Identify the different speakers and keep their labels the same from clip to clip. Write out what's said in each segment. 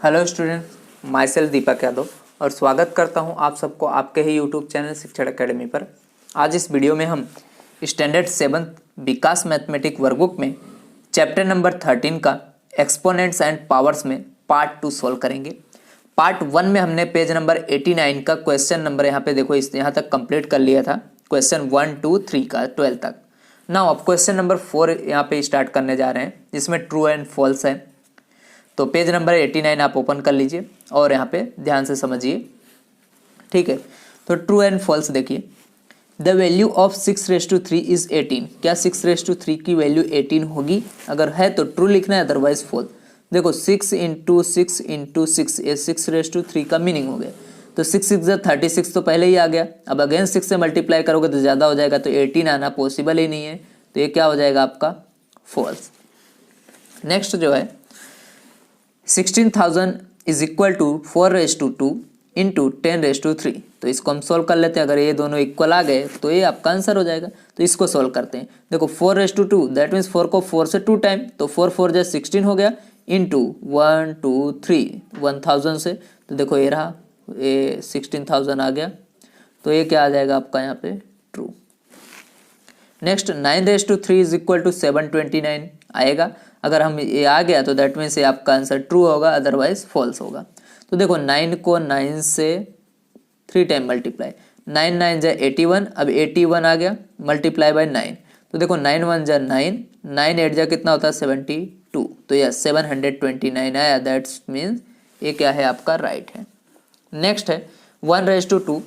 Speaker 1: Hello student, my self Deepak Yadav और स्वागत करता हूं आप सबको आपके ही यूट्यूब चैनल शिक्षण एकेडमी पर। आज इस वीडियो में हम स्टैंडर्ड 7 विकास मैथमेटिक वर्कबुक में चैप्टर नंबर 13 का एक्सपोनेंट्स एंड पावर्स में पार्ट 2 सॉल्व करेंगे। पार्ट 1 में हमने पेज नंबर 89 का क्वेश्चन नंबर यहाँ पे देखो इस यहाँ तक कंप्लीट कर लिया था, क्वेश्चन 1, 2, 3 का 12 तक। नाउ अब क्वेश्चन नंबर 4 यहाँ पे स्टार्ट करने जा रहे हैं, जिसमें ट्रू एंड फॉल्स है। तो पेज नंबर 89 आप ओपन कर लीजिए और यहाँ पे ध्यान से समझिए, ठीक है। तो ट्रू एंड फॉल्स देखिए। The value of 6⁻³ is 18। क्या 6⁻³ की वैल्यू 18 होगी? अगर है तो ट्रू लिखना है, अदरवाइज फॉल्स। देखो 6 × 6 × 6 ये 6⁻³ का मीनिंग हो गया। तो 6 6 36 तो पहले ही आ गया। अब अगेन 6 से मल्टीप्लाई करोगे तो ज़्यादा हो जाएगा, तो 18 आना पॉसिबल ही नहीं है, तो ये क्या हो जाएगा आपका फॉल्स। नेक्स्ट जो है 16,000 इज इक्वल टू 4⁻² इंटू 10⁻³। तो इसको हम सोल्व कर लेते हैं। अगर ये दोनों इक्वल आ गए तो ये आपका आंसर हो जाएगा। तो इसको सोल्व करते हैं। देखो 4⁻², दैट मीन्स 4 को 4 से 2 टाइम, तो 4 4 जा 16 हो गया, इंटू 1 2 3 1000 से। तो देखो ये रहा, ये 16,000 आ गया, तो ये क्या आ जाएगा आपका यहाँ पे true. Next 9⁻³ is equal to 729 आएगा। अगर हम ये आ गया तो दैट मीन्स ये आपका आंसर ट्रू होगा, अदरवाइज फॉल्स होगा। तो देखो 9 को 9 से 3 टाइम मल्टीप्लाई, 9 9 जा 81, अब 81 आ गया मल्टीप्लाई बाय 9। तो देखो 9 1 जा 9, 9 8 जा कितना होता है 72। तो यह 729 आया, दैट्स मीन्स ये क्या है आपका राइट है। नेक्स्ट है 1⁻²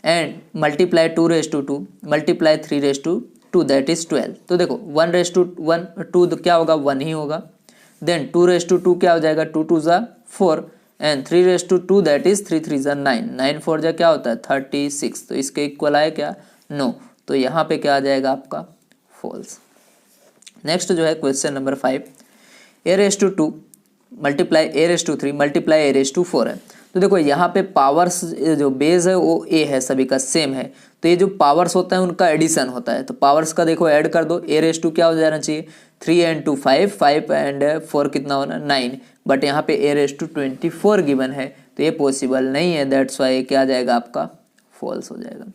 Speaker 1: and multiply 2⁻² multiply 3⁻², that is 12। तो देखो 1⁻²2 क्या होगा 1 ही होगा। देन 2⁻² क्या हो जाएगा 2 2 जा 4 एंड 3⁻², दैट इज 3 3 जा 9, 9 4 जा क्या होता है 36। तो इसके इक्वल आए क्या? नो। तो यहाँ पे क्या आ जाएगा आपका फॉल्स। नेक्स्ट जो है question number 5, a⁻² multiply a⁻³ multiply a⁻4 है। तो देखो यहाँ पे पावर्स जो बेस है वो a है, सभी का सेम है। तो ये जो पावर्स होता है उनका एडिशन होता है। तो पावर्स का देखो ऐड कर दो, a⁻² क्या हो जाना चाहिए 3 × 2 5, 5 × 4 कितना होना 9, बट यहाँ पे a⁻24 गिवन है, तो ये पॉसिबल नहीं है, दैट्स वाई क्या आ जाएगा आपका फॉल्स हो जाएगा।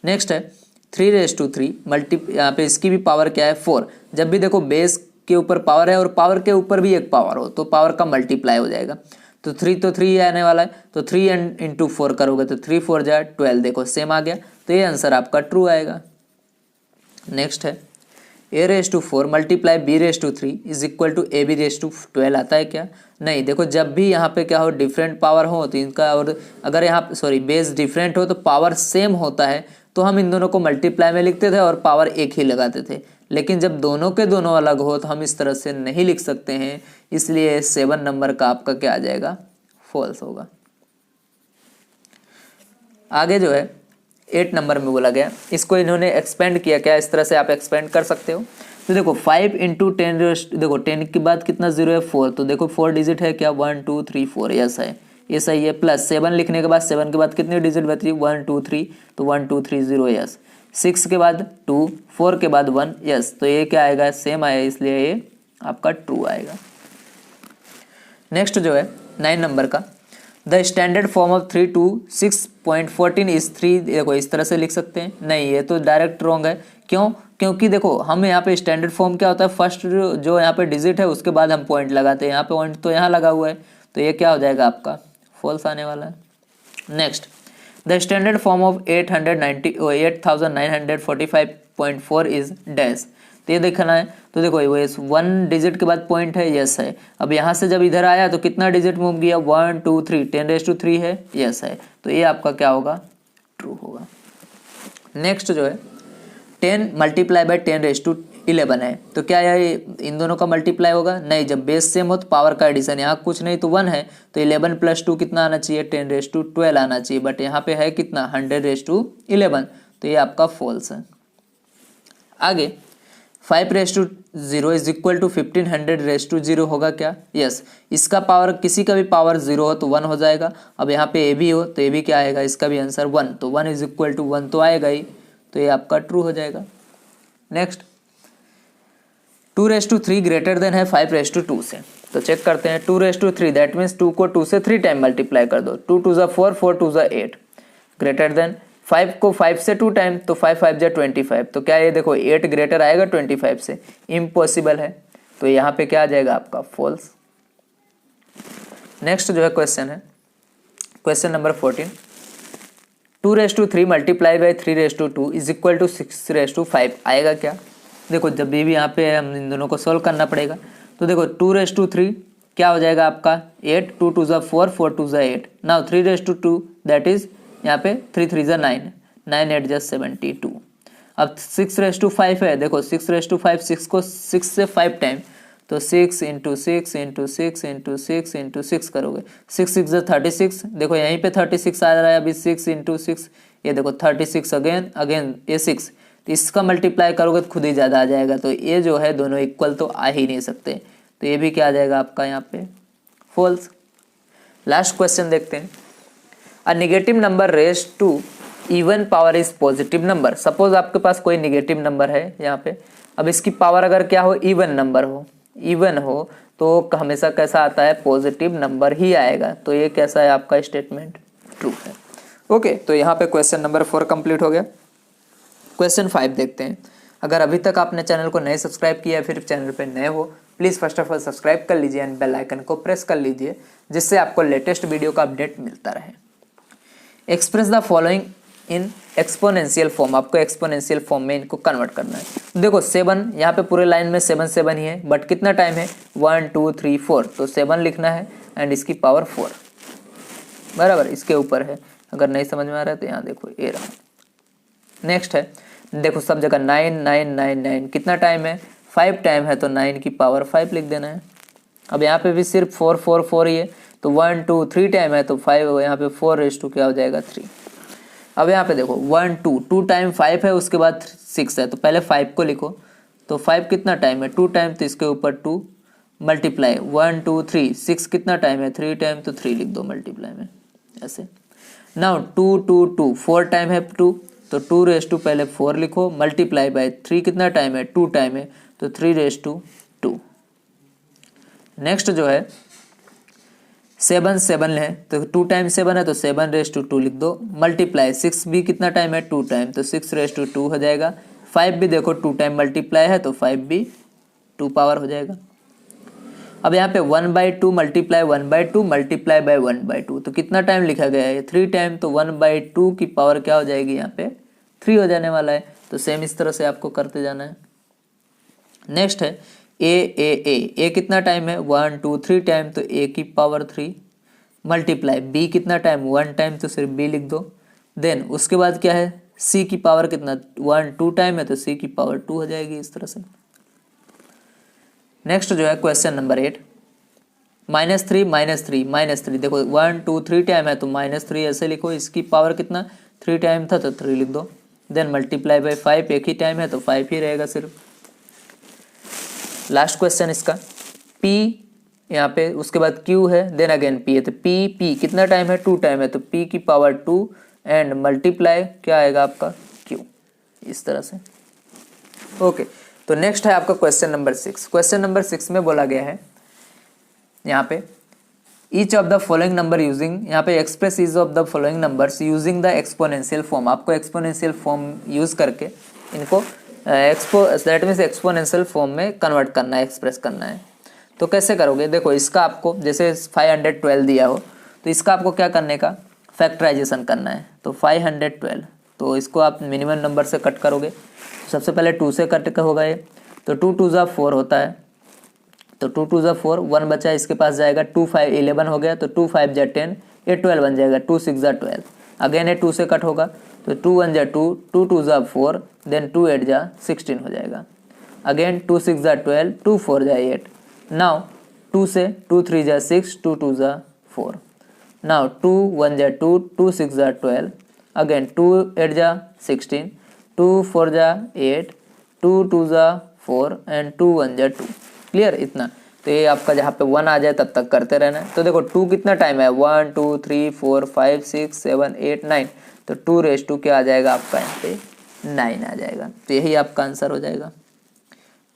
Speaker 1: नेक्स्ट है 3⁻³ मल्टी, यहाँ पे इसकी भी पावर क्या है 4। जब भी देखो बेस के ऊपर पावर है और पावर के ऊपर भी एक पावर हो तो पावर का मल्टीप्लाई हो जाएगा। तो 3 तो 3 आने वाला है, तो 3 × 4 करोगे तो 3 4 जा 12, देखो सेम आ गया, तो ये आंसर आपका ट्रू आएगा। नेक्स्ट है a⁻4 multiply b⁻3 is equal to ab⁻12 आता है क्या? नहीं। देखो जब भी यहाँ पे क्या हो डिफरेंट पावर हो तो इनका, और अगर यहाँ बेस डिफरेंट हो तो पावर सेम होता है, तो हम इन दोनों को मल्टीप्लाई में लिखते थे और पावर एक ही लगाते थे। लेकिन जब दोनों के दोनों अलग हो तो हम इस तरह से नहीं लिख सकते हैं, इसलिए 7 नंबर का आपका क्या आ जाएगा फॉल्स होगा। आगे जो है 8 नंबर में बोला गया, इसको इन्होंने एक्सपेंड किया, क्या इस तरह से आप एक्सपेंड कर सकते हो। तो देखो 5 × 10, देखो 10 के बाद कितना 0 है 4, तो देखो 4 डिजिट है क्या 1 2 3 4, यस है, ये सही है। प्लस 7 लिखने के बाद 7 के बाद कितनी डिजिट बची 1 2 3, तो 1 2 3 0, यस। 6 के बाद 2, 4 के बाद 1, यस। तो ये क्या आएगा सेम आया, इसलिए ये आपका ट्रू आएगा। नेक्स्ट जो है 9 नंबर का, the standard form of 3 to 6.14 is 3। देखो इस तरह से लिख सकते हैं, नहीं ये तो डायरेक्ट रॉन्ग है। क्यों? क्योंकि देखो हम यहाँ पे स्टैंडर्ड फॉर्म क्या होता है, फर्स्ट जो यहाँ पे डिजिट है उसके बाद हम पॉइंट लगाते हैं, यहाँ पे पॉइंट तो यहाँ लगा हुआ है, तो ये क्या हो जाएगा आपका फॉल्स आने वाला है। Next the standard form of 8945.4 is dash. तो ये देखना है, तो देखो वो 1 डिजिट के बाद पॉइंट है, यस है। अब यहाँ से जब इधर आया तो कितना डिजिट मूव किया 1 2 3, 10⁻³ है, यस है। तो ये आपका क्या होगा ट्रू होगा। नेक्स्ट जो है 10 मल्टीप्लाई बाय 10⁻11 है, तो क्या ये इन दोनों का मल्टीप्लाई होगा? नहीं। जब बेस सेम हो तो पावर का एडिशन, यहाँ कुछ नहीं तो 1 है, तो 11 + 2 कितना आना चाहिए 10⁻12 आना चाहिए, बट यहाँ पे है कितना 100⁻11, तो ये आपका फॉल्स है। आगे 5⁻0 इज इक्वल टू 1500⁻0 होगा क्या? यस। इसका पावर, किसी का भी पावर 0 हो तो 1 हो जाएगा। अब यहाँ पे ए भी हो तो ए भी क्या आएगा, इसका भी आंसर 1, तो 1 इज इक्वल टू 1 तो आएगा ही, तो ये आपका ट्रू हो जाएगा। नेक्स्ट 2⁻3 ग्रेटर देन है 5⁻2 से, तो चेक करते हैं 2⁻³ दैट मीन्स 2 को 2 से 3 टाइम मल्टीप्लाई कर दो, 2 2 4, 4 2 8 ग्रेटर देन 5 को 5 से 2 टाइम, तो 5 5 25। तो क्या ये देखो 8 ग्रेटर आएगा 25 से, इम्पॉसिबल है। तो यहाँ पे क्या आ जाएगा आपका फॉल्स। नेक्स्ट जो है क्वेश्चन है question number 14, 2⁻³ multiply by 3⁻² is equal to 6⁻5 आएगा क्या। देखो जब भी यहाँ पे हम इन दोनों को सोल्व करना पड़ेगा। तो देखो 2⁻³ क्या हो जाएगा आपका 8, 2 2 4, 4 2 8। नाउ 3⁻² दैट इज यहाँ पे 3 3 9, 9 8 72। अब 6⁻5 है, देखो 6⁻5 6 को 6 से 5 टाइम, तो 6 इंटू 6 इंटू 6 इंटू 6 इंटू 6 करोगे, 6 6 36। देखो यहीं पे 36 आ रहा है अभी, 6 इंटू 6, ये देखो 36 अगेन अगेन ये 6, तो इसका मल्टीप्लाई करोगे तो खुद ही ज़्यादा आ जाएगा। तो ये जो है दोनों इक्वल तो आ ही नहीं सकते, तो ये भी क्या आ जाएगा आपका यहाँ पे फॉल्स। लास्ट क्वेश्चन देखते हैं, a negative number raise to even power is positive number. Suppose आपके पास कोई नेगेटिव नंबर है यहाँ पे, अब इसकी पावर अगर क्या हो इवन नंबर हो, इवन हो तो हमेशा कैसा आता है पॉजिटिव नंबर ही आएगा। तो ये कैसा है आपका स्टेटमेंट ट्रू है। ओके, तो यहाँ पे क्वेश्चन नंबर 4 कंप्लीट हो गया। क्वेश्चन 5 देखते हैं। अगर अभी तक आपने चैनल को नहीं सब्सक्राइब किया है, फिर चैनल पे नए हो, please first of all subscribe कर लीजिए एंड बेल आइकन को प्रेस कर लीजिए, जिससे आपको लेटेस्ट वीडियो का अपडेट मिलता रहे। Express the following in exponential form, आपको एक्सपोनेंशियल फॉर्म में इनको कन्वर्ट करना है। देखो 7 यहाँ पे पूरे लाइन में 7 7 ही है, बट कितना टाइम है 1 2 3 4, तो 7 लिखना है एंड इसकी पावर 4 बराबर इसके ऊपर है। अगर नहीं समझ में आ रहा है तो यहाँ देखो ये रहा। नेक्स्ट है देखो सब जगह 9 9 9 9, कितना टाइम है 5 टाइम है, तो 9 की पावर 5 लिख देना है। अब यहाँ पे भी सिर्फ 4 4 4 ही है, तो 1 2 3 टाइम है, तो 5 यहाँ पे 4 क्या हो जाएगा 3। अब यहाँ पे देखो 1 2 2 टाइम 5 है, उसके बाद 6 है, तो पहले 5 को लिखो, तो 5 कितना टाइम है 2 टाइम, तो इसके ऊपर 2 मल्टीप्लाई 1 2 3, 6 कितना टाइम है 3 टाइम, तो 3 लिख दो मल्टीप्लाई में ऐसे। नाउ 2 2 2 4 टाइम है 2, तो 2 पहले 4 लिखो मल्टीप्लाई बाय 3 कितना टाइम है 2 टाइम है, तो 3 नेक्स्ट जो है 7 7 है, तो 2 टाइम 7 है, तो 7 लिख दो मल्टीप्लाई 6 भी कितना टाइम है 2 टाइम, तो 6 हो जाएगा। 5 भी देखो 2 टाइम मल्टीप्लाई है, तो 5 भी 2 पावर हो जाएगा। अब यहाँ पे 1/2 मल्टीप्लाई 1/2 मल्टीप्लाई बाय 1/2, तो कितना टाइम लिखा गया है 3 टाइम, तो 1/2 की पावर क्या हो जाएगी यहाँ पे 3 हो जाने वाला है। तो सेम इस तरह से आपको करते जाना है। नेक्स्ट है ए कितना टाइम है 1 2 3 टाइम, तो ए की पावर 3 मल्टीप्लाई बी कितना टाइम 1 टाइम, तो सिर्फ बी लिख दो। देन उसके बाद क्या है सी की पावर कितना 1 2 टाइम है, तो सी की पावर 2 हो जाएगी इस तरह से। नेक्स्ट जो है क्वेश्चन नंबर 8, -3 देखो 1 2 3 टाइम है, तो -3 ऐसे लिखो, इसकी पावर कितना 3 टाइम था, तो 3 लिख दो। देन मल्टीप्लाई बाय 5, एक ही टाइम है, तो 5 ही रहेगा सिर्फ। लास्ट क्वेश्चन इसका P यहाँ पे, उसके बाद Q है, देन अगेन P है, तो P कितना टाइम है 2 टाइम है, तो P की पावर 2 एंड मल्टीप्लाई क्या आएगा आपका Q इस तरह से। ओके, तो नेक्स्ट है आपका क्वेश्चन नंबर 6। क्वेश्चन नंबर 6 में बोला गया है यहाँ पे each of the following number using, यहाँ पे express each of the following numbers using the exponential form, आपको एक्सपोनेंशियल फॉर्म यूज करके इनको दैट मीन्स एक्सपोनेंशियल फॉर्म में कन्वर्ट करना है, एक्सप्रेस करना है। तो कैसे करोगे, देखो इसका आपको जैसे 512 दिया हो, तो इसका आपको क्या करने का फैक्टराइजेशन करना है। तो 512, तो इसको आप मिनिमम नंबर से कट करोगे, सबसे पहले 2 से कट होगा ये, तो 2 2 4 होता है, तो 2 2 4 1 बचा, इसके पास जाएगा 2 5 11 हो गया, तो 2 5 10, ये 12 बन जाएगा, 2 6 12, अगेन ये 2 से कट होगा, तो 2 1 2, 2 2 4, देन 2 8 16 हो जाएगा, अगेन 2 6 12, 2 4 8, नाउ 2 से 2 3 6, 2 2 4, नाउ 2 1 2, 2 6 12, अगेन 2 8 16, 2 4 8, 2 2 4 एंड 2 1 2, क्लियर इतना। तो ये आपका जहाँ पे 1 आ जाए तब तक करते रहना है। तो देखो 2 कितना टाइम है 1 2 3 4 5 6 7 8 9, तो 2 क्या आ जाएगा आपका यहाँ पे 9 आ जाएगा। तो यही आपका आंसर हो जाएगा।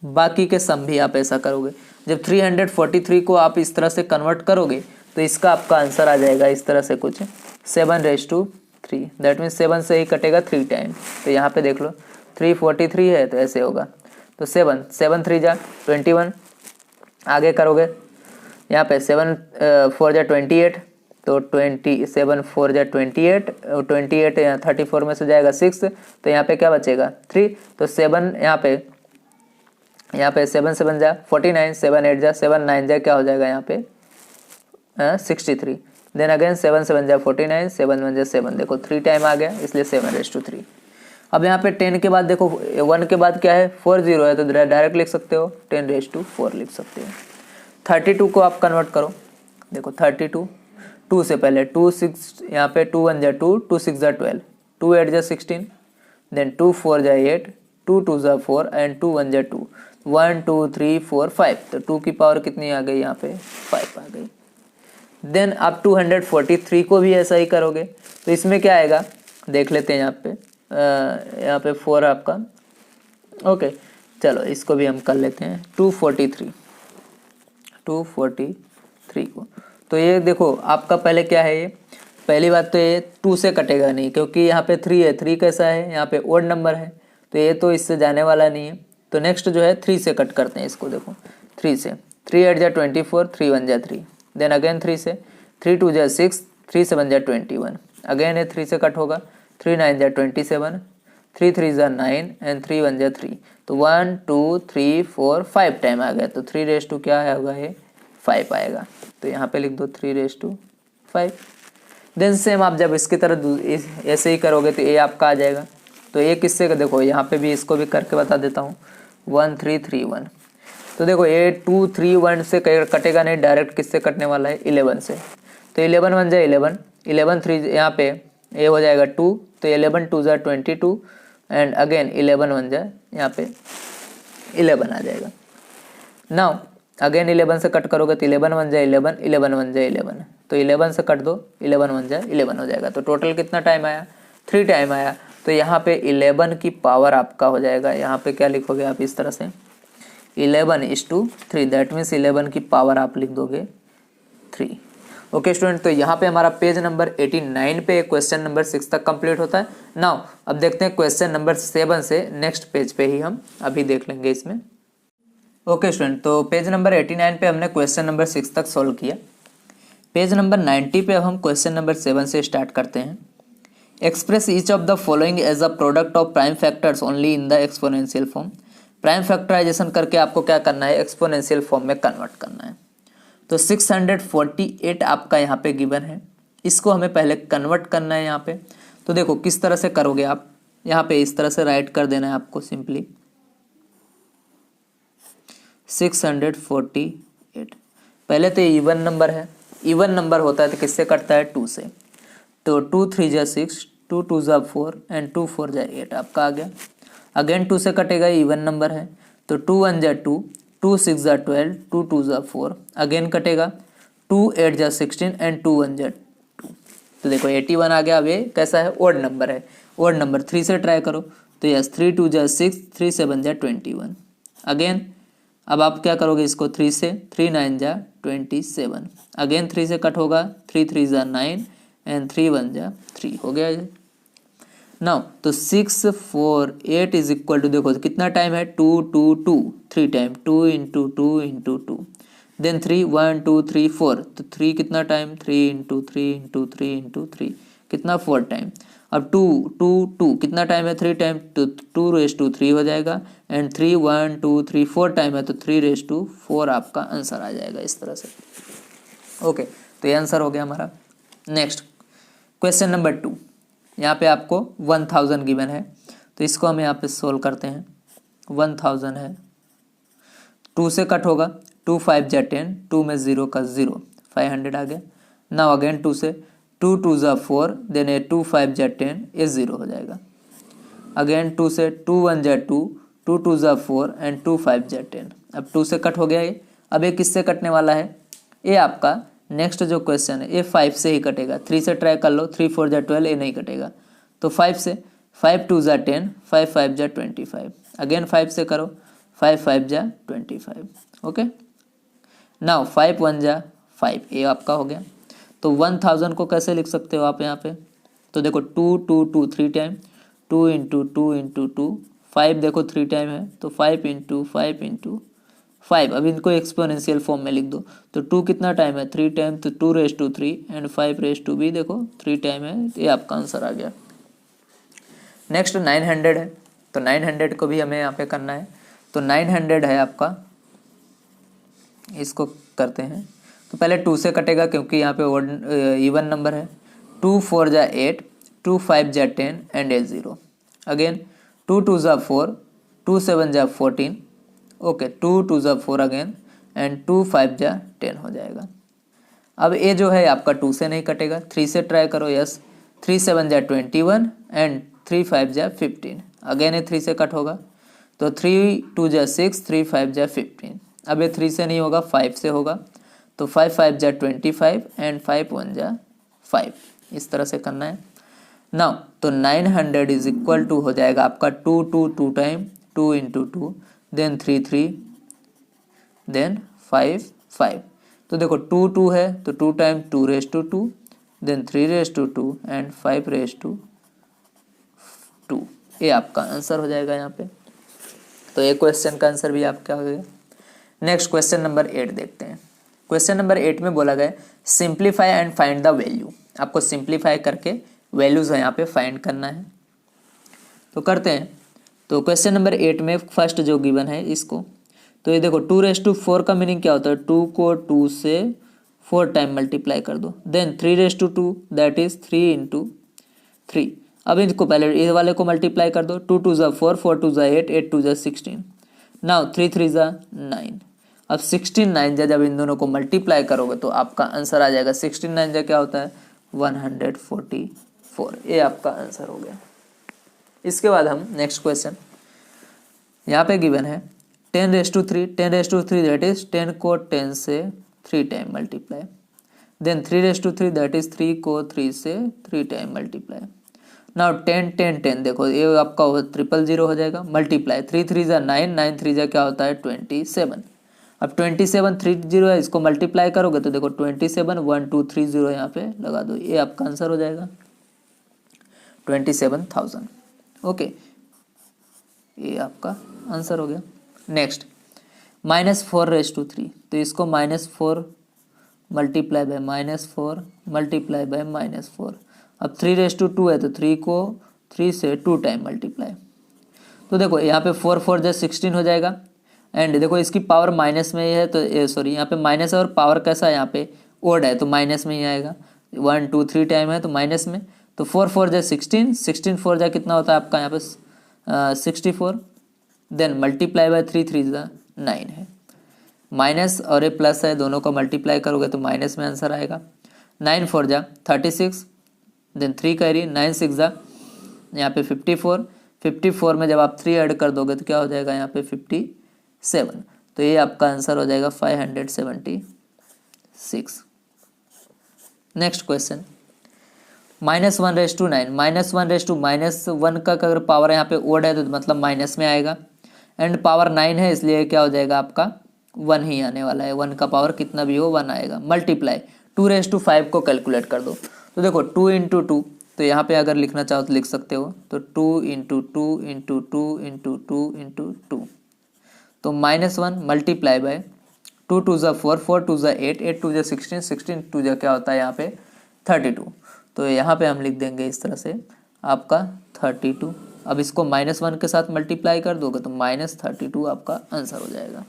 Speaker 1: बाकी के सम भी आप ऐसा करोगे। जब 343 को आप इस तरह से कन्वर्ट करोगे तो इसका आपका आंसर आ जाएगा इस तरह से कुछ 7/3, दैट मीन्स 7 से ही कटेगा 3 टाइम। तो यहाँ पे देख लो 343 है तो ऐसे होगा, तो 7 3 जा 21, आगे करोगे यहाँ पे 7 4 जा 28, तो 27 4 जा 28, 28 यहाँ 34 में से जाएगा 6, तो यहाँ पे क्या बचेगा 3, तो 7 यहाँ पे 7 7 जा 49, 7 8 जा 7 9 जा क्या हो जाएगा यहाँ पे 63, देन अगेन 7 7 जा 49, 7 1 जा 7, देखो 3 टाइम आ गया इसलिए 7/3। अब यहाँ पे 10 के बाद देखो 1 के बाद क्या है 40 है, तो डायरेक्ट लिख सकते हो 10/4 लिख सकते हो। 32 को आप कन्वर्ट करो, देखो 32 2 से पहले 2 6, यहाँ पे 2 1 जा 2, 2 6 जा 12, 2 8 जा 16, देन 2 4 जा 8, 2 2 जा 4 एंड 2 1 जा 2, 1 2 3 4 5, तो 2 की पावर कितनी आ गई यहाँ पे 5 आ गई। देन आप 243 को भी ऐसा ही करोगे, तो इसमें क्या आएगा देख लेते हैं यहाँ पे 4 आपका, ओके चलो इसको भी हम कर लेते हैं 243 को। तो ये देखो आपका पहले क्या है, ये पहली बात तो ये 2 से कटेगा नहीं क्योंकि यहाँ पे 3 है, 3 कैसा है यहाँ पे ओड नंबर है, तो ये तो इससे जाने वाला नहीं है। तो नेक्स्ट जो है 3 से कट करते हैं इसको, देखो 3 से 3 8 जा 24, 3 1 जा 3, देन अगेन 3 से 3 2 जा 6, 3 7 जा 21, अगेन ये 3 से कट होगा 3 9 जा 27, 3 3 जा 9 एंड 3 1 जा 3, तो 1 2 3 4 5 टाइम आ गया, तो 3/2 क्या होगा ये 5 आएगा, तो यहाँ पे लिख दो 3/5। देन सेम आप जब इसकी तरह ऐसे ही करोगे तो ये आपका आ जाएगा। तो ये किससे देखो यहाँ पे भी इसको भी करके बता देता हूँ 1 3 3 1, तो देखो ये 2 3 1 से कटेगा नहीं, डायरेक्ट किससे कटने वाला है 11 से, तो 11 1 जा 11, 11 3 यहाँ पे ये हो जाएगा 2, तो 11 2 जा 22 एंड अगेन 11 1 जा यहाँ पे 11 आ जाएगा। नाउ अगेन 11 से कट करोगे तो 11 1 जा 11, 11 1 जा 11, तो 11 से कट दो 11 1 जा 11 हो जाएगा, तो टोटल कितना टाइम आया 3 टाइम आया। तो यहाँ पे 11 की पावर आपका हो जाएगा, यहाँ पे क्या लिखोगे आप इस तरह से 11:3, दैट मीन्स 11 की पावर आप लिख दोगे 3। ओके स्टूडेंट, तो यहाँ पे हमारा पेज नंबर 89 पे क्वेश्चन नंबर 6 तक कंप्लीट होता है। नाउ अब देखते हैं क्वेश्चन नंबर 7 से नेक्स्ट पेज पे ही हम अभी देख लेंगे इसमें। ओके स्टूडेंट, तो पेज नंबर 89 पे हमने क्वेश्चन नंबर 6 तक सॉल्व किया। पेज नंबर 90 पे हम क्वेश्चन नंबर 7 से स्टार्ट करते हैं। Express each of the following as a product of prime factors only in the exponential form. Prime factorisation करके आपको क्या करना है, एक्सपोनेंशियल फॉर्म में कन्वर्ट करना है। तो 648 आपका यहाँ पे गिवन है, इसको हमें पहले कन्वर्ट करना है यहाँ पे। तो देखो किस तरह से करोगे आप, यहाँ पे इस तरह से राइट कर देना है आपको सिंपली 648। पहले तो इवन नंबर है, इवन नंबर होता है तो किससे कटता है 2 से, तो 2 3 जा 6, 2 2 जा 4 एंड 2 4 जा 8 आपका आ गया। अगेन 2 से कटेगा, इवन नंबर है, तो 2 1 जा 2, 2 6 जा 12, 2 2 जा 4, अगेन कटेगा 2 8 जा 16 एंड 2 1 जा 2, तो देखो 81 आ गया। अब ये कैसा है, ओड नंबर है, ओड नंबर 3 से ट्राई करो, तो यस 3 2 जा 6, 3 7 जा 21। अगेन अब आप क्या करोगे इसको 3 से, 3 9 जा 27, अगेन 3 से कट होगा, 3 3 जा 9 एंड 3 1 जा 3 हो गया ये। नाउ तो 6 4 8 इज इक्वल टू, देखो कितना टाइम है 2 2 2, 3 टाइम 2 इंटू 2 इंटू 2, देन 3 1 2 3 4, तो 3 कितना टाइम 3 इंटू 3 इंटू 3 इंटू 3 कितना 4 टाइम। अब 2 2 2 कितना टाइम है 3 टाइम, तो 2/3 हो जाएगा एंड 3 1 2 3 4 टाइम है, तो 3/4 आपका आंसर आ जाएगा इस तरह से। ओके, तो ये आंसर हो गया हमारा। नेक्स्ट क्वेश्चन नंबर 2, यहाँ पे आपको 1000 गिवन है, तो इसको हम यहाँ पे सोल्व करते हैं। 1000 है, 2 से कट होगा, 2 5 जा 10, 2 में 0 का 0, 500 आ गया। नाउ अगेन 2 से, 2 2 जा 4, देन 2 5 जा 10, ये 0 हो जाएगा। अगेन 2 से, 2 1 जा 2, 2 2 जा 4 एंड 2 5 जा 10, अब 2 से कट हो गया ये। अब ये किससे कटने वाला है, ये आपका नेक्स्ट जो क्वेश्चन है ये 5 से ही कटेगा। 3 से ट्राई कर लो, 3 4 जा 12, ये नहीं कटेगा, तो 5 से, 5 2 जा 10, 5 5 जा 25, अगेन 5 से करो, 5 5 जा 25। ओके, नाउ 5 1 जा 5, ये आपका हो गया। तो 1000 को कैसे लिख सकते हो आप यहाँ पे, तो देखो 2 2 2 3 टाइम, 2 इंटू 2 इंटू 2, 5 देखो 3 टाइम है तो 5 इंटू 5 इंटू 5। अब इनको एक्सपोनेंशियल फॉर्म में लिख दो, तो 2 कितना टाइम है 3 टाइम, तो 2 raise to 3 and 5 raise to भी देखो 3 टाइम है, ये आपका आंसर आ गया। नेक्स्ट 900 है, तो 900 को भी हमें यहाँ पे करना है। तो 900 है आपका, इसको करते हैं। तो पहले 2 से कटेगा क्योंकि यहाँ पे इवन नंबर है। 2 4 जा 8, 2 5 जा 10 एंड 8 0। अगेन 2 2 जा 4, 2 7 जा 14, ओके 2 2 जा 4 अगेन एंड 2 5 जा 10 हो जाएगा। अब ये जो है आपका 2 से नहीं कटेगा, 3 से ट्राई करो। यस, 3 7 जा 21 एंड 3 5 जा 15, अगेन ये 3 से कट होगा। तो 3 2 जा 6, 3 5 जा 15। अब ये 3 से नहीं होगा, 5 से होगा। तो 5 5 जा 25 एंड 5 1 जा 5, इस तरह से करना है। नाउ तो 900 इज इक्वल टू हो जाएगा आपका 2 2 2 टाइम, 2 इंटू 2, देन 3 3, देन 5 5। तो देखो 2 2 है तो 2 time 2 raise to 2, then 3 raise to 2 and 5 raise to 2, ये आपका आंसर हो जाएगा यहाँ पे। तो ये क्वेश्चन का आंसर भी आपका हो गया। नेक्स्ट क्वेश्चन नंबर 8 देखते हैं। क्वेश्चन नंबर 8 में बोला गया simplify and find the value. आपको सिंप्लीफाई करके वैल्यूज यहाँ पे फाइंड करना है, तो करते हैं। तो क्वेश्चन नंबर 8 में फर्स्ट जो गिवन है इसको, तो ये देखो 2 रेज टू 4 का मीनिंग क्या होता है, 2 को 2 से 4 टाइम मल्टीप्लाई कर दो, then 3 raise to 2 that is 3 into 3। अब इनको पहले इस वाले को मल्टीप्लाई कर दो, 2 2 जा 4, 4 2 जा 8, 8 2 जा 16, नाउ 3 3 जा 9। अब 16 9 जा जब इन दोनों को मल्टीप्लाई करोगे तो आपका आंसर आ जाएगा 16 9 जा क्या होता है 144, ये आपका आंसर हो गया। इसके बाद हम नेक्स्ट क्वेश्चन यहाँ पे गिवन है 10 raise to 3, 10 raise to 3 that is 10 को 10 से 3 time multiply, then 3 raise to 3 that is 3 को 3 से 3 टाइम मल्टीप्लाई। नाउ 10 10 10 देखो ये आपका 000 हो जाएगा, मल्टीप्लाई 3 3 जा 9, 9 3 जा क्या होता है 27। अब 27 30 है, इसको मल्टीप्लाई करोगे तो देखो 27 1230 यहाँ पे लगा दो, ये आपका आंसर हो जाएगा 27,000। ओके, ये आपका आंसर हो गया। नेक्स्ट -4 रेज टू 3, तो इसको -4 मल्टीप्लाई बाय -4 मल्टीप्लाई बाय -4। अब 3 रेज टू 2 है तो 3 को 3 से 2 टाइम मल्टीप्लाई, तो देखो यहाँ पे 4 4 जा 16 हो जाएगा। एंड देखो इसकी पावर माइनस में ही है तो सॉरी यहाँ पे माइनस है और पावर कैसा है यहाँ पे ओड है तो माइनस में ही आएगा, 1 2 3 टाइम है तो माइनस में। तो 4 4 जा 16, 16 4 जा कितना होता है आपका यहाँ पे 64, देन मल्टीप्लाई बाय 3 3 जा 9 है, माइनस और ये प्लस है दोनों को मल्टीप्लाई करोगे तो माइनस में आंसर आएगा। 9 4 जा 36, देन 3 कैरी 9 6 जा यहाँ पे 54, 54 में जब आप 3 ऐड कर दोगे तो क्या हो जाएगा यहाँ पे 57, तो ये आपका आंसर हो जाएगा 576। Next question -1 raise to 9, -1 raise to -1 का अगर पावर यहाँ पे ओड है तो मतलब माइनस में आएगा, एंड पावर 9 है इसलिए क्या हो जाएगा आपका 1 ही आने वाला है, 1 का पावर कितना भी हो 1 आएगा। मल्टीप्लाई 2 रेज टू 5 को कैलकुलेट कर दो, तो देखो 2 इंटू 2, तो यहाँ पे अगर लिखना चाहो तो लिख सकते हो, तो 2 इंटू 2 इंटू 2 इंटू 2 इंटू 2, तो -1 मल्टीप्लाई बाय 2 2 जा 4, 4 2 जा 8, 8 2 जा 16, 16 2 जा क्या होता है यहाँ पे 32, तो यहाँ पे हम लिख देंगे इस तरह से आपका 32। अब इसको -1 के साथ मल्टीप्लाई कर दोगे तो -32 आपका आंसर हो जाएगा।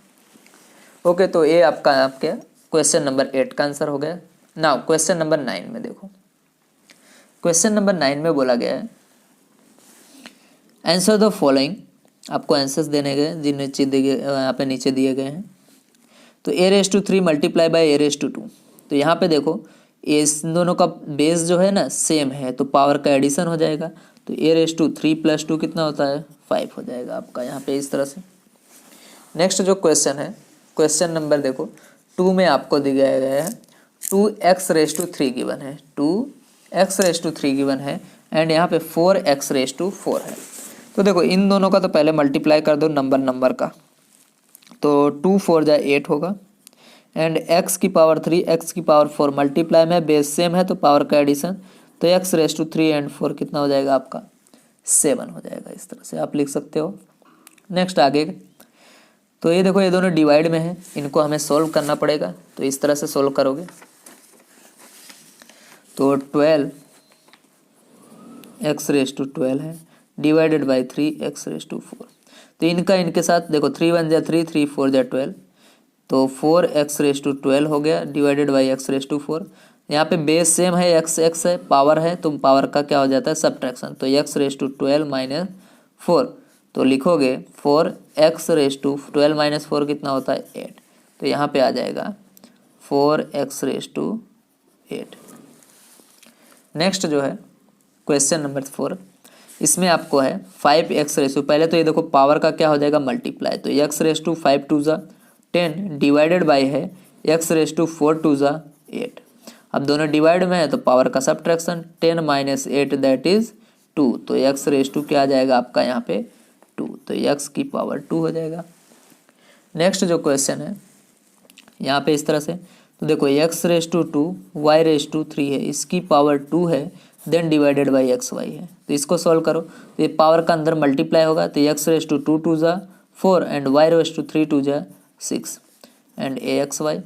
Speaker 1: ओके, तो ये आपके क्वेश्चन नंबर 8 का आंसर हो गया। नाउ क्वेश्चन नंबर 9 में देखो, क्वेश्चन नंबर 9 में बोला गया है आंसर द फॉलोइंग, आपको आंसर्स देने गए जिन नीचे दिए यहाँ पे नीचे दिए गए हैं। तो a raise to 3 multiply by a raise to 2, तो यहाँ पे देखो इस दोनों का बेस जो है ना सेम है तो पावर का एडिशन हो जाएगा, तो a रेज टू 3 प्लस 2 कितना होता है 5 हो जाएगा आपका यहाँ पे इस तरह से। नेक्स्ट जो क्वेश्चन है, क्वेश्चन नंबर देखो 2 में आपको दिया गया है 2x रेज टू 3 गिवन है, 2x रेज टू 3 गिवन है एंड यहाँ पे 4x रेज टू 4 है। तो देखो इन दोनों का तो पहले मल्टीप्लाई कर दो नंबर का, तो 2 4 जा 8 होगा, एंड एक्स की पावर 3 एक्स की पावर 4 मल्टीप्लाई में बेस सेम है तो पावर का एडिशन, तो एक्स रेस टू 3 एंड 4 कितना हो जाएगा आपका 7 हो जाएगा। इस तरह से आप लिख सकते हो। नेक्स्ट आगे, तो ये देखो ये दोनों डिवाइड में है, इनको हमें सोल्व करना पड़ेगा। तो इस तरह से सोल्व करोगे तो 12 एक्स रेस टू 12 है divided by 3 x raise to 4। तो इनका इनके साथ देखो 3 1 जा 3 3 4 जा 12, तो 4 एक्स रेस टू 12 हो गया divided by X raise to 4। यहाँ पे बेस सेम है, एक्स एक्स है, पावर है, तो पावर का क्या हो जाता है सब्ट्रैक्शन। तो एक्स रेस टू 12 माइनस 4, तो लिखोगे 4 एक्स रेस टू 12 माइनस 4 कितना होता है 8। तो यहाँ पे आ जाएगा 4 एक्स रेस टू 8। नेक्स्ट जो है क्वेश्चन नंबर 4, इसमें आपको है 5 एक्स रेस टू, पहले तो ये देखो पावर का क्या हो जाएगा मल्टीप्लाई, तो एक्स रेस टू 5 टू ज़ा 10 डिवाइडेड बाई है एक्स रेस टू 4 टू ज़ा 8। अब दोनों डिवाइड में है तो पावर का सब्ट्रैक्शन, 10 माइनस 8 दैट इज 2, तो एक्स रेस टू क्या आ जाएगा आपका यहाँ पे 2, तो एक्स की पावर 2 हो जाएगा। नेक्स्ट जो क्वेश्चन है यहाँ पे इस तरह से, तो देखो X raise to 2 Y raise to 3 है, इसकी पावर 2 है, then divided by X Y है। तो इसको सॉल्व करो तो ये पावर का अंदर मल्टीप्लाई होगा, तो X raise to 2 to the 4 and Y raise to 3 to the 6 and A x Y.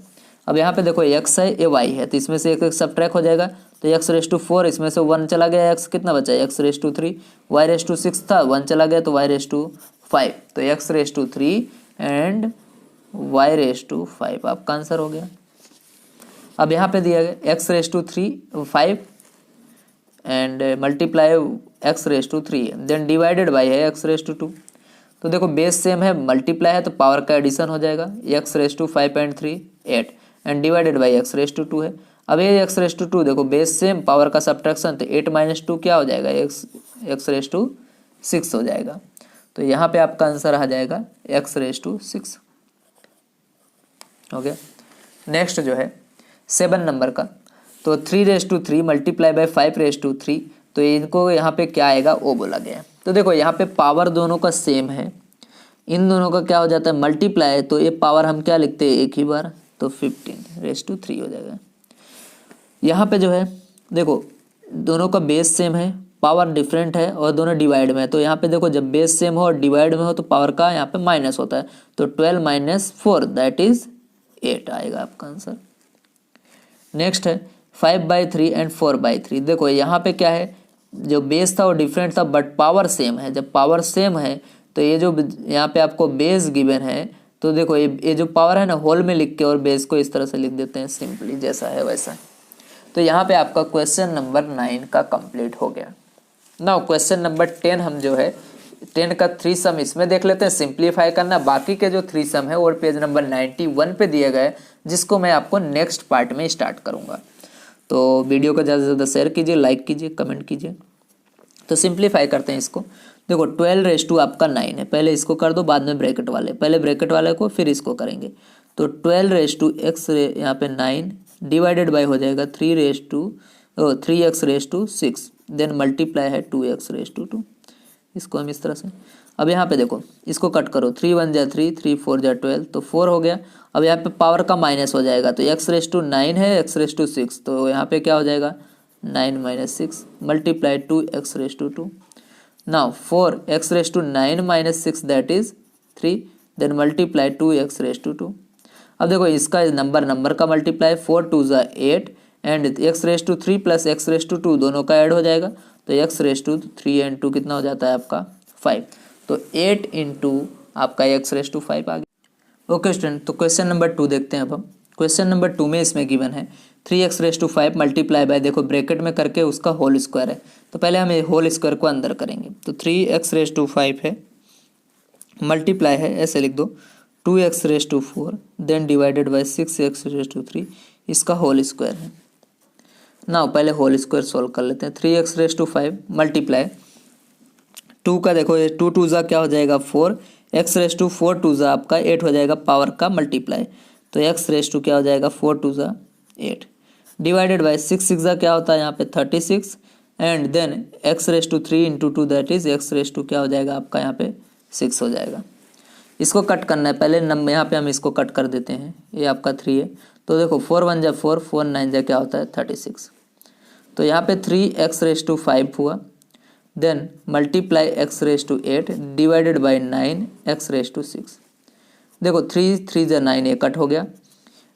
Speaker 1: अब यहाँ पे देखो एक्स है ए वाई है, तो इसमें से एक सब्ट्रैक्ट हो जाएगा, तो एक्स रेस टू 4 इसमें से 1 चला गया, एक्स कितना बचा X raise to 3, Y raise to 6 था 1 चला गया तो वाई रेस टू 5, तो X raise to 3 and Y raise to 5 आपका आंसर हो गया। अब यहाँ पे दिया गया X raise to 5 and multiply X raise to 3 then divided by है एक्स रेस टू 2। तो देखो बेस सेम है, मल्टीप्लाई है तो पावर का एडिशन हो जाएगा, X raise to 5 and 3 8 and divided by X raise to 2 है। अब ये एक्स रेस टू 2 देखो बेस सेम पावर का सब्ट्रैक्शन, तो 8 माइनस 2 क्या हो जाएगा एक्स रेस टू 6 हो जाएगा। तो यहाँ पे आपका आंसर आ जाएगा एक्स रेस टू 6 हो गया। नेक्स्ट जो है 7 नंबर का, तो 3 raise to 3 multiply by 5 raise to 3, तो इनको यहाँ पे क्या आएगा वो बोला गया है। तो देखो यहाँ पे पावर दोनों का सेम है, इन दोनों का क्या हो जाता है मल्टीप्लाई, तो ये पावर हम क्या लिखते हैं एक ही बार, तो 15 रेस टू 3 हो जाएगा। यहाँ पे जो है देखो दोनों का बेस सेम है, पावर डिफरेंट है और दोनों डिवाइड में है, तो यहाँ पे देखो जब बेस सेम हो और डिवाइड में हो तो पावर का यहाँ पे माइनस होता है, तो 12 माइनस 4 दैट इज 8 आएगा आपका आंसर। नेक्स्ट है 5/3 एंड 4/3। देखो यहाँ पे क्या है, जो बेस था वो डिफरेंट था बट पावर सेम है। जब पावर सेम है तो ये जो यहाँ पे आपको बेस गिवन है, तो देखो ये जो पावर है ना होल में लिख के और बेस को इस तरह से लिख देते हैं सिंपली, जैसा है वैसा। तो यहाँ पे आपका क्वेश्चन नंबर 9 का कंप्लीट हो गया। नाउ क्वेश्चन नंबर 10 हम जो है 10 का 3 सम इसमें देख लेते हैं, सिंप्लीफाई करना। बाकी के जो 3 सम है और पेज नंबर 91 पे दिए गए, जिसको मैं आपको नेक्स्ट पार्ट में स्टार्ट करूँगा। तो वीडियो को ज़्यादा से ज़्यादा शेयर कीजिए, लाइक कीजिए, कमेंट कीजिए। तो सिंप्लीफाई करते हैं इसको। देखो 12 रेस टू आपका 9 है, पहले इसको कर दो बाद में ब्रैकेट वाले, पहले ब्रैकेट वाले को फिर इसको करेंगे। तो 12 रेस टू एक्स यहाँ पे 9 डिवाइडेड बाई हो जाएगा 3 x raise to 6 then multiply है 2 एक्स रेस टू 2। इसको हम इस तरह से, अब यहाँ पे देखो इसको कट करो, 3 1 जा 3 3 4 जा 12, तो 4 हो गया। अब यहाँ पे पावर का माइनस हो जाएगा, तो एक्स रेस टू 9 है एक्स रेस टू 6, तो यहाँ पे क्या हो जाएगा 9 minus 6 multiply 2 x raise to 2। Now 4 x raise to 9 minus 6 that is 3 then multiply 2 x raise to 2। अब देखो इसका नंबर का मल्टीप्लाई 4 2 जा 8 and x raise to 3 plus x raise to 2 दोनों का ऐड हो जाएगा, तो एक्स रेस टू 3 एंड 2 कितना हो जाता है आपका 5, तो 8 इंटू आपका एक्स रेस टू 5 आ गया। ओके स्टूडेंट, तो क्वेश्चन नंबर 2 देखते हैं अब हम। क्वेश्चन नंबर 2 में इसमें गिवन है 3 x raise to 5 multiply by, देखो ब्रैकेट में करके उसका होल स्क्वायर है, तो पहले हम ये होल स्क्वायर को अंदर करेंगे। तो 3 एक्स रेस टू 5 है मल्टीप्लाई है ऐसे लिख दो 2 x raise to 4 then divided by 6 x raise to 3, इसका होल स्क्वायर है। ना पहले होल स्क्वायर सॉल्व कर लेते हैं। 3 एक्स रेस टू 5 मल्टीप्लाई 2 का देखो ये 2 2 ज़ा क्या हो जाएगा 4, एक्स रेस टू 4 2 ज़ा आपका 8 हो जाएगा पावर का मल्टीप्लाई, तो एक्स रेस टू क्या हो जाएगा 4 2 ज़ा 8 डिवाइडेड बाई 6 6 ज़ा क्या होता है यहाँ पे 36 and then x raise to 3 into 2 that is x raise to क्या हो जाएगा आपका यहाँ पे 6 हो जाएगा। इसको कट करना है पहले नंबर, यहाँ पे हम इसको कट कर देते हैं, ये आपका 3 है। तो देखो 4 1 जा 4, 4 9 जा क्या होता है 36। तो यहाँ पे 3x⁵ हुआ, then multiply x⁸ divided by 9x�6। देखो 3 3 जा 9, ये कट हो गया।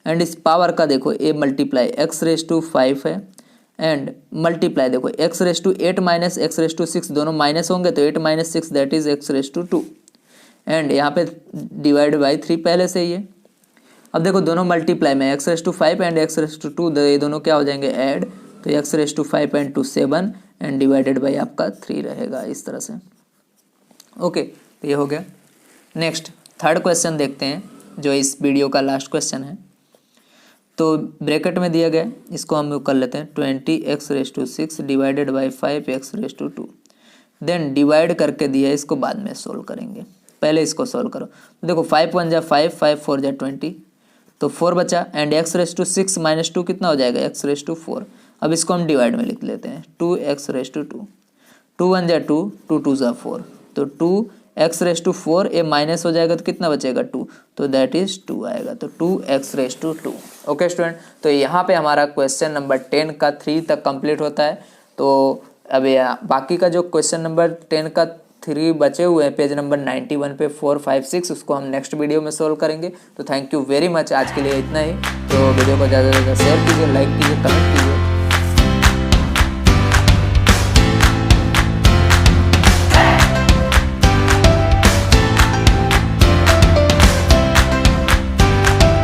Speaker 1: एंड इस पावर का देखो ए मल्टीप्लाई x⁵ है, एंड मल्टीप्लाई देखो x⁸ माइनस x�6 दोनों माइनस होंगे, तो 8 - 6 दैट इज x⁵2। एंड यहाँ पे डिवाइड बाई 3 पहले से ही है। अब देखो दोनों मल्टीप्लाई में x⁵ एंड x⁵2 ये दोनों क्या हो जाएंगे ऐड, तो x⁵5 and 2 7 and divided by आपका 3 रहेगा इस तरह से। ओके, तो ये हो गया। नेक्स्ट थर्ड क्वेश्चन देखते हैं जो इस वीडियो का लास्ट क्वेश्चन है। तो ब्रैकेट में दिया गया, इसको हम कर लेते हैं 20x⁶ divided by 5x⁵2। Then divide करके दिया है, इसको बाद में सोल्व करेंगे, पहले इसको सोल्व करो। तो देखो 5 1 जा 5, 5 4 जा 20, तो 4 बचा। एंड x⁻6 माइनस 2 कितना हो जाएगा x⁴। अब इसको हम डिवाइड में लिख लेते हैं 2x⁵2। 2 1 जा 2, 2 2 जा 4, तो 2x⁴ ये माइनस हो जाएगा तो कितना बचेगा 2, तो दैट इज 2 आएगा, तो 2x⁵2। ओके स्टूडेंट, तो यहाँ पे हमारा क्वेश्चन नंबर 10 का 3 तक कंप्लीट होता है। तो अब बाकी का जो क्वेश्चन नंबर 10 का 3 बचे हुए हैं पेज नंबर 91 पे 4 5 6, उसको हम नेक्स्ट वीडियो में सोल्व करेंगे। तो थैंक यू वेरी मच, आज के लिए इतना ही। तो वीडियो को ज़्यादा से ज़्यादा शेयर कीजिए, लाइक कीजिए, कमेंट कीजिए।